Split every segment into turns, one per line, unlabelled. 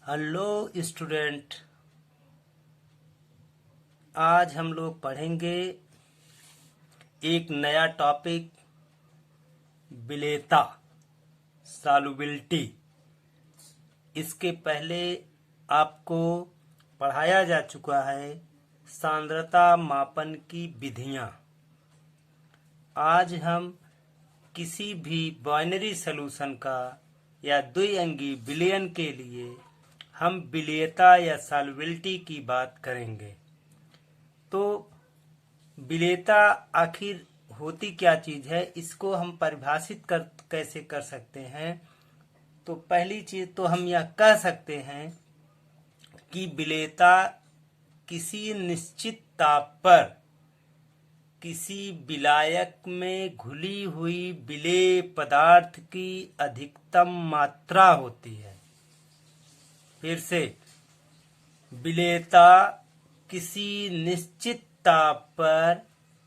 Hello student, आज हम लोग पढ़ेंगे एक नया टॉपिक विलेयता सॉल्युबिलिटी। इसके पहले आपको पढ़ाया जा चुका है सांद्रता मापन की विधियां। आज हम किसी भी बाइनरी सॉल्यूशन का या द्विअंगी विलयन के लिए हम विलेयता या सॉल्युबिलिटी की बात करेंगे। तो विलेयता आखिर होती क्या चीज है, इसको हम परिभाषित कैसे कर सकते हैं। तो पहली चीज तो हम यह कह सकते हैं कि विलेयता किसी निश्चित ताप पर किसी विलायक में घुली हुई विलेय पदार्थ की अधिकतम मात्रा होती है। फिर से, विलेयता किसी निश्चित ताप पर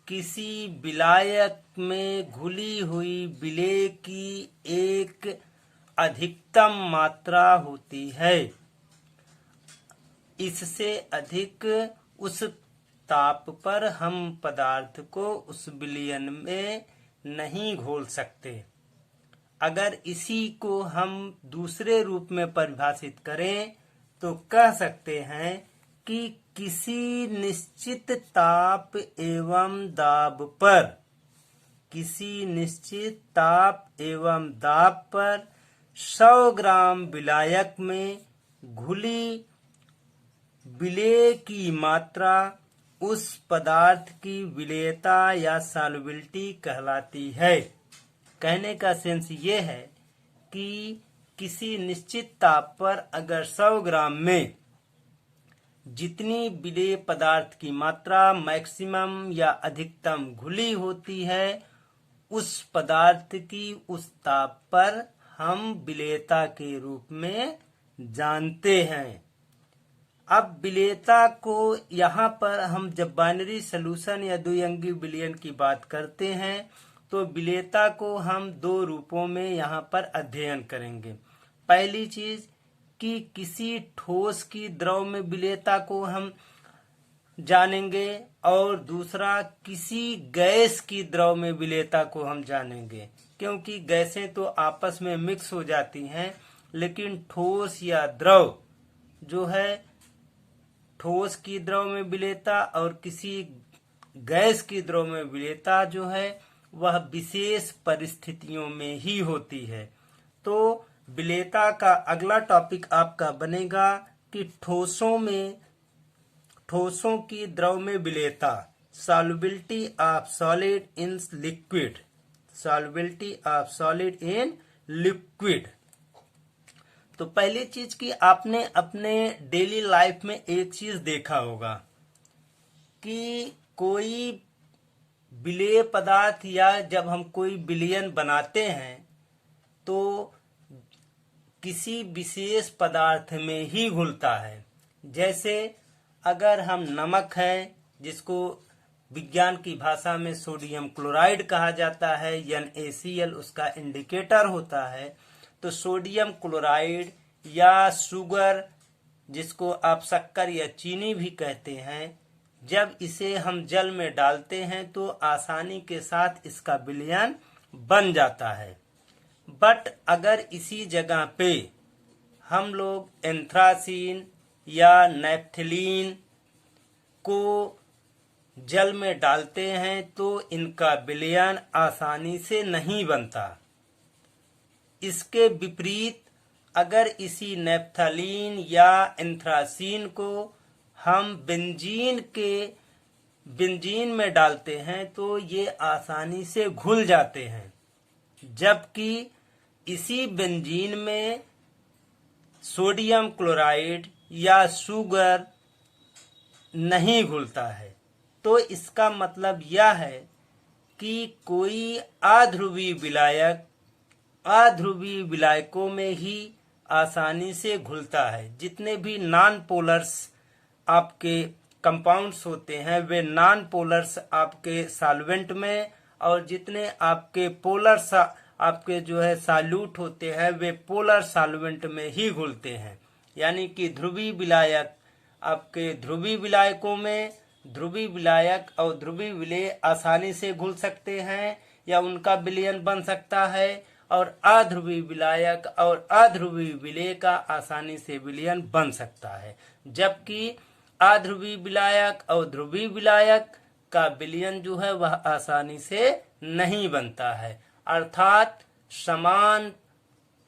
किसी विलायक में घुली हुई विलेय की एक अधिकतम मात्रा होती है। इससे अधिक उस ताप पर हम पदार्थ को उस विलयन में नहीं घोल सकते। अगर इसी को हम दूसरे रूप में परिभाषित करें तो कह सकते हैं कि किसी निश्चित ताप एवं दाब पर किसी निश्चित ताप एवं दाब पर 100 ग्राम विलायक में घुली विलेय की मात्रा उस पदार्थ की विलेयता या सॉल्युबिलिटी कहलाती है। कहने का सेंस ये है कि किसी निश्चित ताप पर अगर 100 ग्राम में जितनी विलेय पदार्थ की मात्रा मैक्सिमम या अधिकतम घुली होती है, उस पदार्थ की उस ताप पर हम विलेयता के रूप में जानते हैं। अब विलेयता को यहाँ पर हम जब बाइनरी सॉल्यूशन या द्विअंगी विलयन की बात करते हैं तो विलेयता को हम दो रूपों में यहाँ पर अध्ययन करेंगे। पहली चीज कि किसी ठोस की द्रव में विलेयता को हम जानेंगे और दूसरा किसी गैस की द्रव में विलेयता को हम जानेंगे। क्योंकि गैसें तो आपस में मिक्स हो जाती हैं, लेकिन ठोस या द्रव जो है, ठोस की द्रव में विलेयता और किसी गैस की द्रव में विलेयता जो है वह विशेष परिस्थितियों में ही होती है। तो विलेयता का अगला टॉपिक आपका बनेगा कि ठोसों की द्रव में विलेयता, solubility of solid in liquid, solubility of solid in liquid. तो पहली चीज कि आपने अपने डेली लाइफ में एक चीज देखा होगा कि कोई विलेय पदार्थ या जब हम कोई विलयन बनाते हैं तो किसी विशेष पदार्थ में ही घुलता है। जैसे अगर हम नमक है, जिसको विज्ञान की भाषा में सोडियम क्लोराइड कहा जाता है, NaCl उसका इंडिकेटर होता है, तो सोडियम क्लोराइड या शुगर, जिसको आप शक्कर या चीनी भी कहते हैं, जब इसे हम जल में डालते हैं तो आसानी के साथ इसका विलयन बन जाता है। बट अगर इसी जगह पे हम लोग एंथ्रासीन या नैप्थलीन को जल में डालते हैं तो इनका विलयन आसानी से नहीं बनता। इसके विपरीत अगर इसी नैप्थलीन या एंथ्रासीन को हम बेंजीन में डालते हैं तो ये आसानी से घुल जाते हैं, जबकि इसी बेंजीन में सोडियम क्लोराइड या शुगर नहीं घुलता है। तो इसका मतलब यह है कि कोई अध्रुवीय विलायकों में ही आसानी से घुलता है। जितने भी नॉन पोलर्स आपके कंपाउंड्स होते हैं वे नॉन पोलर्स आपके सॉल्वेंट में, और जितने आपके पोलर्स आपके जो है सॉल्यूट होते हैं वे पोलर सॉल्वेंट में ही घुलते हैं। यानी कि ध्रुवीय विलायक, आपके ध्रुवीय विलायकों में ध्रुवीय विलायक और ध्रुवीय विलेय आसानी से घुल सकते हैं या उनका विलयन बन सकता है, और अध्रुवीय विलायक और अध्रुवीय विलेय का आसानी से विलयन बन सकता है। जबकि अध्रुवीय विलायक और ध्रुवीय विलायक का विलयन जो है वह आसानी से नहीं बनता है। अर्थात समान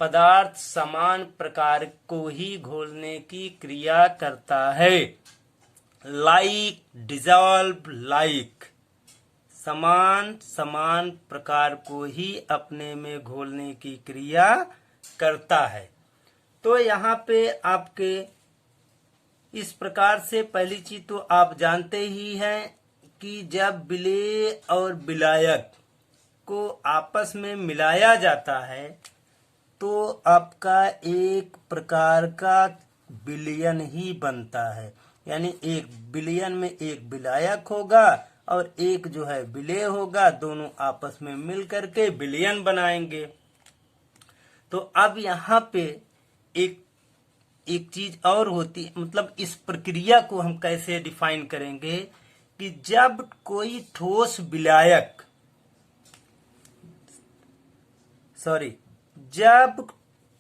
पदार्थ समान प्रकार को ही घोलने की क्रिया करता है। लाइक डिजॉल्व लाइक, समान प्रकार को ही अपने में घोलने की क्रिया करता है। तो यहाँ पे आपके इस प्रकार से पहली चीज तो आप जानते ही हैं कि जब विलेय और विलायक को आपस में मिलाया जाता है तो आपका एक प्रकार का विलयन ही बनता है। यानी एक विलयन में एक विलायक होगा और एक जो है विलेय होगा, दोनों आपस में मिल करके विलयन बनाएंगे। तो अब यहाँ पे एक चीज और होती, मतलब इस प्रक्रिया को हम कैसे डिफाइन करेंगे कि जब कोई ठोस विलायक जब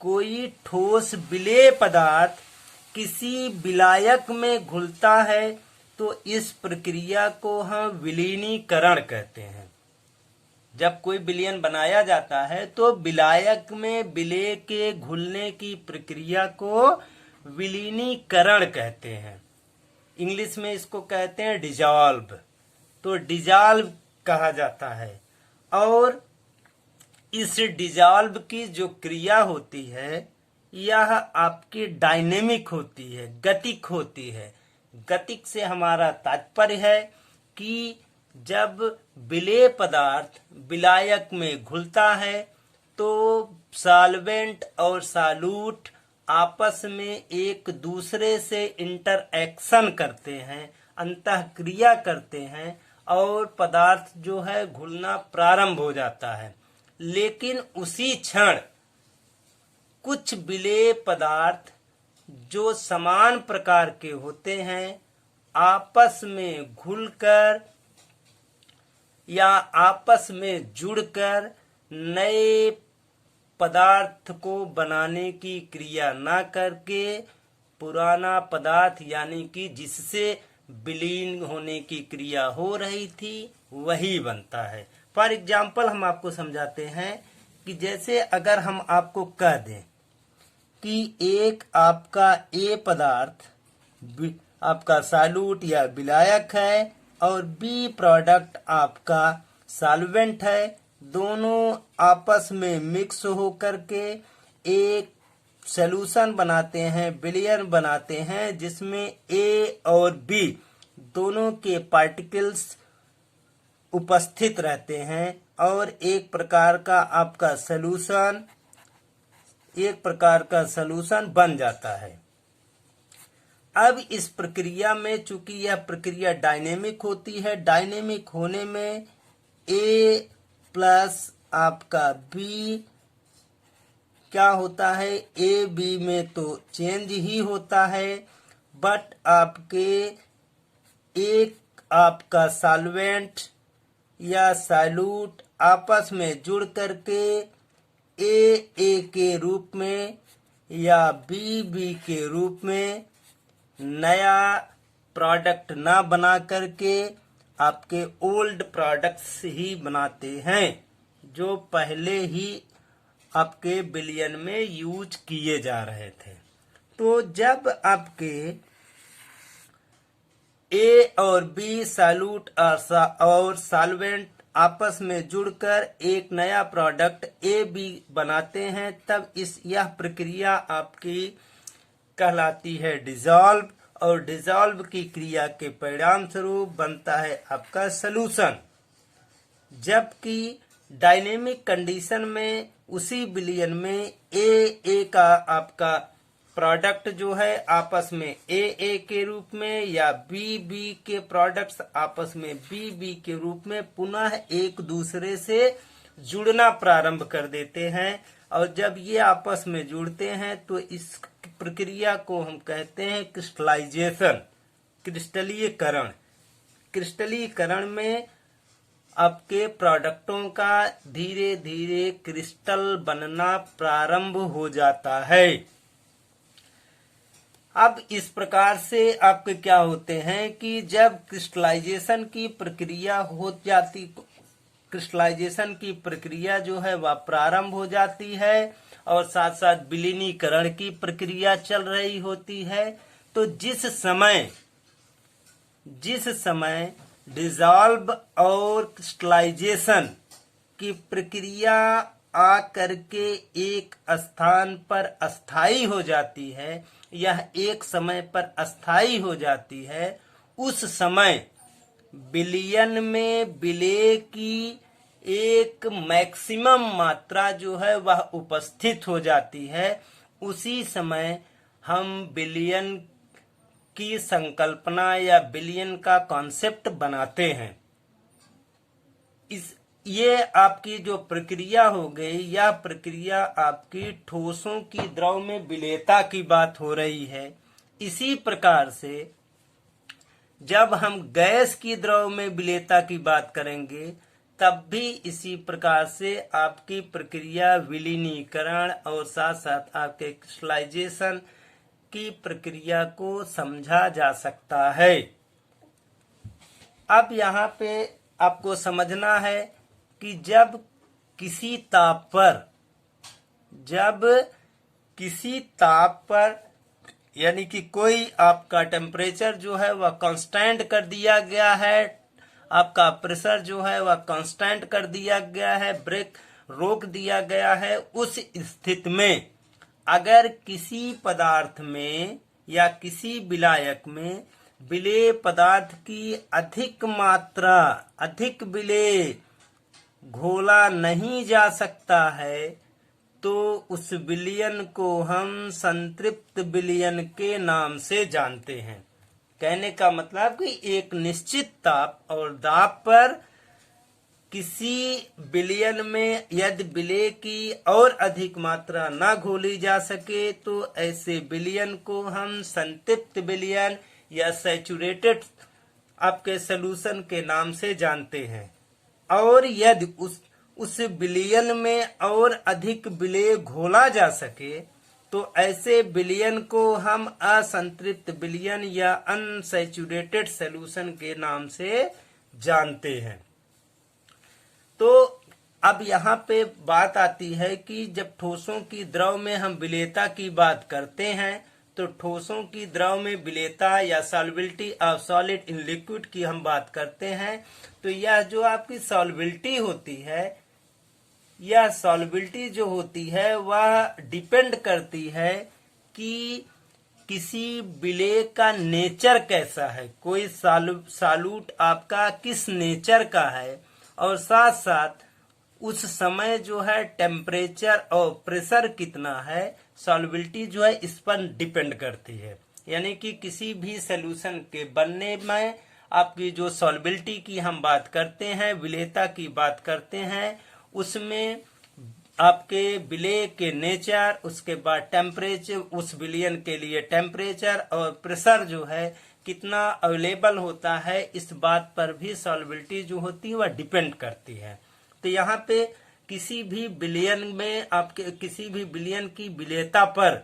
कोई ठोस विलेय पदार्थ किसी विलायक में घुलता है तो इस प्रक्रिया को हम विलीनीकरण कहते हैं। जब कोई विलयन बनाया जाता है तो विलायक में विलेय के घुलने की प्रक्रिया को विलीनीकरण कहते हैं। इंग्लिश में इसको कहते हैं डिजॉल्व। तो डिजॉल्व कहा जाता है। और इस डिजॉल्व की जो क्रिया होती है यह आपकी डायनेमिक होती है, गतिक होती है। गतिक से हमारा तात्पर्य है कि जब विलेय पदार्थ विलायक में घुलता है तो सॉल्वेंट और सॉल्यूट आपस में एक दूसरे से इंटरएक्शन करते हैं, अंतःक्रिया करते हैं और पदार्थ जो है घुलना प्रारंभ हो जाता है। लेकिन उसी क्षण कुछ विलेय पदार्थ जो समान प्रकार के होते हैं आपस में घुलकर या आपस में जुड़कर नए पदार्थ को बनाने की क्रिया ना करके पुराना पदार्थ यानी कि जिससे विलीन होने की क्रिया हो रही थी वही बनता है। फॉर एग्जाम्पल हम आपको समझाते हैं कि जैसे अगर हम आपको कह दें कि एक आपका ए पदार्थ आपका सॉल्यूट या विलायक है और बी प्रोडक्ट आपका सॉल्वेंट है, दोनों आपस में मिक्स होकर के एक सॉल्यूशन बनाते हैं, विलयन बनाते हैं जिसमें ए और बी दोनों के पार्टिकल्स उपस्थित रहते हैं और एक प्रकार का सॉल्यूशन बन जाता है। अब इस प्रक्रिया में चूंकि यह प्रक्रिया डायनेमिक होती है, डायनेमिक होने में ए प्लस आपका बी क्या होता है, ए बी में तो चेंज ही होता है, बट आपका सॉल्वेंट या सॉल्यूट आपस में जुड़ करके ए के रूप में या बी के रूप में नया प्रोडक्ट ना बना करके आपके ओल्ड प्रोडक्ट्स ही बनाते हैं जो पहले ही आपके विलयन में यूज किए जा रहे थे। तो जब आपके ए और बी सॉल्यूट और सॉल्वेंट आपस में जुड़कर एक नया प्रोडक्ट ए बी बनाते हैं तब यह प्रक्रिया आपकी कहलाती है डिजॉल्व, और डिजॉल्व की क्रिया के परिणाम स्वरूप बनता है आपका सॉल्यूशन। जबकि डायनेमिक कंडीशन में उसी विलयन में ए का आपका प्रोडक्ट जो है आपस में ए के रूप में या बी के प्रोडक्ट्स आपस में बी के रूप में पुनः एक दूसरे से जुड़ना प्रारंभ कर देते हैं और जब ये आपस में जुड़ते हैं तो इस प्रक्रिया को हम कहते हैं क्रिस्टलाइजेशन, क्रिस्टलीकरण। क्रिस्टलीकरण में आपके प्रोडक्टों का धीरे धीरे क्रिस्टल बनना प्रारंभ हो जाता है। अब इस प्रकार से आपके क्या होते हैं कि जब क्रिस्टलाइजेशन की प्रक्रिया हो जाती, क्रिस्टलाइजेशन की प्रक्रिया जो है वह प्रारंभ हो जाती है और साथ साथ विलीनीकरण की प्रक्रिया चल रही होती है, तो जिस समय डिसॉल्व और क्रिस्टलाइजेशन की प्रक्रिया आ करके एक स्थान पर अस्थायी हो जाती है, यह एक समय पर अस्थायी हो जाती है, उस समय बिलियन में विलेय की एक मैक्सिमम मात्रा जो है वह उपस्थित हो जाती है। उसी समय हम बिलियन की संकल्पना या बिलियन का कॉन्सेप्ट बनाते हैं। ये आपकी जो प्रक्रिया हो गई, यह प्रक्रिया आपकी ठोसों की द्रव में विलेयता की बात हो रही है। इसी प्रकार से जब हम गैस की द्रव में विलेयता की बात करेंगे तब भी इसी प्रकार से आपकी प्रक्रिया विलीनीकरण और साथ साथ आपके क्रिस्टलाइजेशन की प्रक्रिया को समझा जा सकता है। अब यहाँ पे आपको समझना है कि जब किसी ताप पर यानी कि कोई आपका टेम्परेचर जो है वह कांस्टेंट कर दिया गया है, आपका प्रेशर जो है वह कांस्टेंट कर दिया गया है, ब्रेक रोक दिया गया है, उस स्थिति में अगर किसी पदार्थ में या किसी विलायक में विलेय पदार्थ की अधिक मात्रा, अधिक विलेय घोला नहीं जा सकता है तो उस विलयन को हम संतृप्त विलयन के नाम से जानते हैं। कहने का मतलब कि एक निश्चित ताप और दाब पर किसी विलयन में यदि विलेय की और अधिक मात्रा न घोली जा सके तो ऐसे विलयन को हम संतृप्त विलयन या सैचुरेटेड आपके सॉल्यूशन के नाम से जानते हैं। और यदि उस विलयन में और अधिक विलेय घोला जा सके तो ऐसे विलयन को हम असंतृप्त विलयन या अनसैचुरेटेड सॉल्यूशन के नाम से जानते हैं। तो अब यहाँ पे बात आती है कि जब ठोसों की द्रव में हम विलेयता की बात करते हैं तो ठोसों की द्रव में विलेयता या solubility of solid in liquid की हम बात करते हैं, तो यह जो आपकी सॉल्युबिलिटी होती है, यह सॉल्युबिलिटी जो होती है वह डिपेंड करती है कि किसी विलेय का नेचर कैसा है, कोई सॉल्यूट आपका किस नेचर का है, और साथ साथ उस समय जो है टेम्परेचर और प्रेशर कितना है, सॉल्युबिलिटी जो है इस पर डिपेंड करती है। यानी कि किसी भी सॉल्यूशन के बनने में आपकी जो सॉल्युबिलिटी की हम बात करते हैं, विलेयता की बात करते हैं, उसमें आपके विलेय के नेचर, उसके बाद टेम्परेचर, उस विलयन के लिए टेम्परेचर और प्रेशर जो है कितना अवेलेबल होता है, इस बात पर भी सॉल्युबिलिटी जो होती है वह डिपेंड करती है। तो यहाँ पे किसी भी विलयन में आपके किसी भी विलयन की विलेयता पर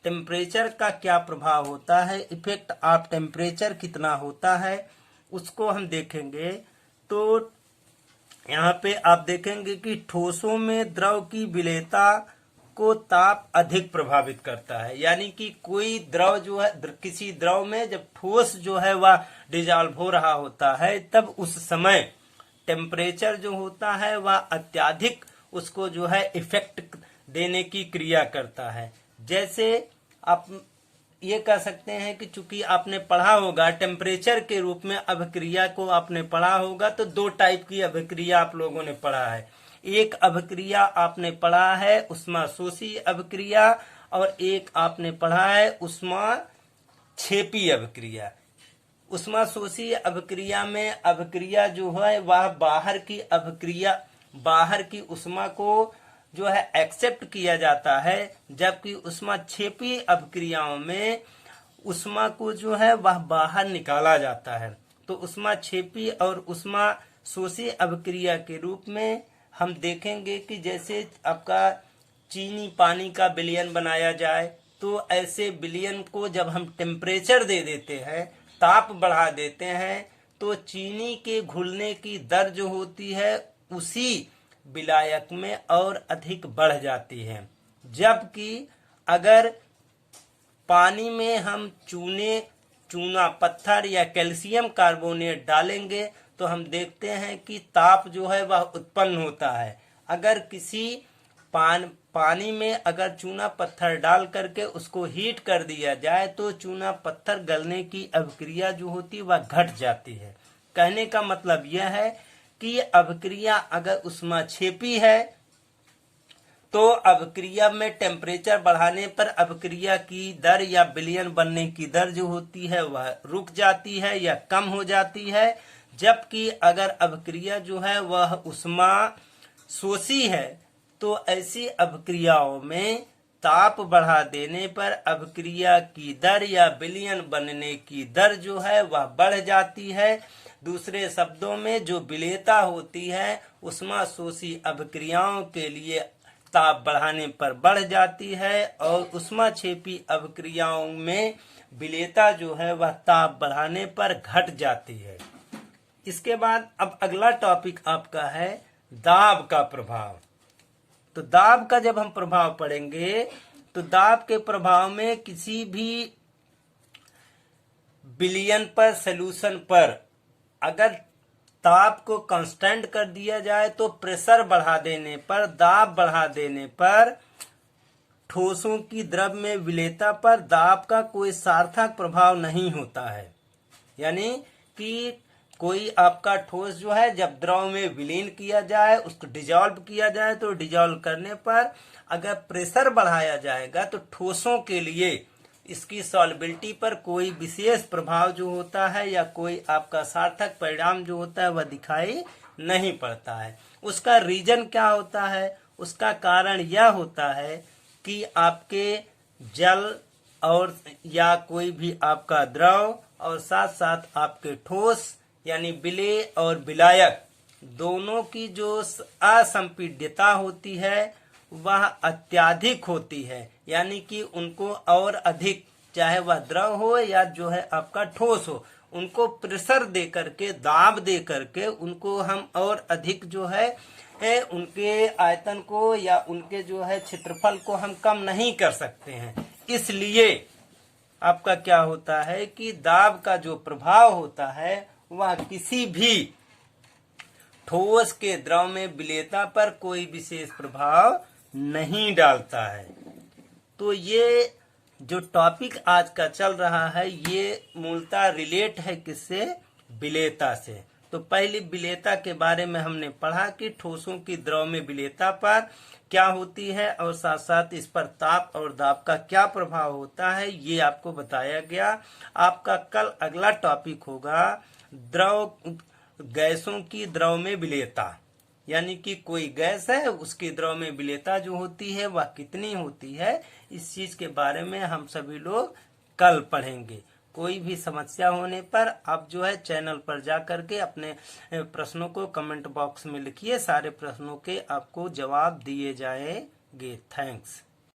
टेम्परेचर का क्या प्रभाव होता है, इफेक्ट ऑफ टेम्परेचर कितना होता है, उसको हम देखेंगे। तो यहाँ पे आप देखेंगे कि ठोसों में द्रव की विलेयता को ताप अधिक प्रभावित करता है। यानी कि कोई द्रव जो है, किसी द्रव में जब ठोस जो है वह डिजॉल्व हो रहा होता है तब उस समय टेम्परेचर जो होता है वह अत्यधिक उसको जो है इफेक्ट देने की क्रिया करता है। जैसे आप ये कह सकते हैं कि चूंकि आपने पढ़ा होगा टेम्परेचर के रूप में अभिक्रिया को आपने पढ़ा होगा, तो दो टाइप की अभिक्रिया आप लोगों ने पढ़ा है। एक अभिक्रिया आपने पढ़ा है ऊष्माशोषी अभिक्रिया और एक आपने पढ़ा है ऊष्माक्षेपी अभिक्रिया। ऊष्माशोषी अभिक्रिया में अभिक्रिया जो है वह बाहर की अभिक्रिया, बाहर की ऊष्मा को जो है एक्सेप्ट किया जाता है, जबकि ऊष्माक्षेपी अभिक्रियाओं में ऊष्मा को जो है वह बाहर निकाला जाता है। तो ऊष्माक्षेपी और ऊष्मा शोषी अभिक्रिया के रूप में हम देखेंगे कि जैसे आपका चीनी पानी का विलयन बनाया जाए, तो ऐसे विलयन को जब हम टेम्परेचर दे देते हैं, ताप बढ़ा देते हैं, तो चीनी के घुलने की दर जो होती है उसी विलायक में और अधिक बढ़ जाती है। जबकि अगर पानी में हम चूना पत्थर या कैल्शियम कार्बोनेट डालेंगे तो हम देखते हैं कि ताप जो है वह उत्पन्न होता है। अगर किसी पानी में अगर चूना पत्थर डाल करके उसको हीट कर दिया जाए तो चूना पत्थर गलने की अभिक्रिया जो होती है वह घट जाती है। कहने का मतलब यह है कि अभिक्रिया अगर ऊष्माक्षेपी है तो अभिक्रिया में टेम्परेचर बढ़ाने पर अभिक्रिया की दर या विलयन बनने की दर जो होती है वह रुक जाती है या कम हो जाती है। जबकि अगर अभिक्रिया जो है वह ऊष्मा शोषी है तो ऐसी अभिक्रियाओं में ताप बढ़ा देने पर अभिक्रिया की दर या विलयन बनने की दर जो है वह बढ़ जाती है। दूसरे शब्दों में जो विलेयता होती है ऊष्मा शोषी अभिक्रियाओं के लिए ताप बढ़ाने पर बढ़ जाती है और ऊष्माक्षेपी अभिक्रियाओं में विलेयता जो है वह ताप बढ़ाने पर घट जाती है। इसके बाद अब अगला टॉपिक आपका है दाब का प्रभाव। तो दाब का जब हम प्रभाव पढ़ेंगे तो दाब के प्रभाव में किसी भी विलयन पर सॉल्यूशन पर अगर ताप को कांस्टेंट कर दिया जाए तो प्रेशर बढ़ा देने पर, दाब बढ़ा देने पर ठोसों की द्रव में विलेयता पर दाब का कोई सार्थक प्रभाव नहीं होता है। यानी कि कोई आपका ठोस जो है जब द्रव में विलीन किया जाए, उसको डिजॉल्व किया जाए, तो डिजॉल्व करने पर अगर प्रेशर बढ़ाया जाएगा तो ठोसों के लिए इसकी सॉल्युबिलिटी पर कोई विशेष प्रभाव जो होता है या कोई आपका सार्थक परिणाम जो होता है वह दिखाई नहीं पड़ता है। उसका रीजन क्या होता है? उसका कारण यह होता है कि आपके जल और या कोई भी आपका द्रव और साथ साथ आपके ठोस यानी विलेय और विलायक दोनों की जो असंपीड्यता होती है वह अत्यधिक होती है। यानी कि उनको और अधिक, चाहे वह द्रव हो या जो है आपका ठोस हो, उनको प्रेशर दे करके, दाब दे करके उनको हम और अधिक जो है उनके आयतन को या उनके जो है क्षेत्रफल को हम कम नहीं कर सकते हैं। इसलिए आपका क्या होता है कि दाब का जो प्रभाव होता है वह किसी भी ठोस के द्रव में विलेयता पर कोई विशेष प्रभाव नहीं डालता है। तो ये जो टॉपिक आज का चल रहा है ये मूलतः रिलेट है किससे? विलेयता से। तो पहली विलेयता के बारे में हमने पढ़ा कि ठोसों की द्रव में विलेयता पर क्या होती है और साथ साथ इस पर ताप और दाब का क्या प्रभाव होता है ये आपको बताया गया। आपका कल अगला टॉपिक होगा द्रव गैसों की द्रव में विलेयता। यानी कि कोई गैस है उसकी द्रव में विलेयता जो होती है वह कितनी होती है, इस चीज के बारे में हम सभी लोग कल पढ़ेंगे। कोई भी समस्या होने पर आप जो है चैनल पर जा करके अपने प्रश्नों को कमेंट बॉक्स में लिखिए, सारे प्रश्नों के आपको जवाब दिए जाएंगे। थैंक्स।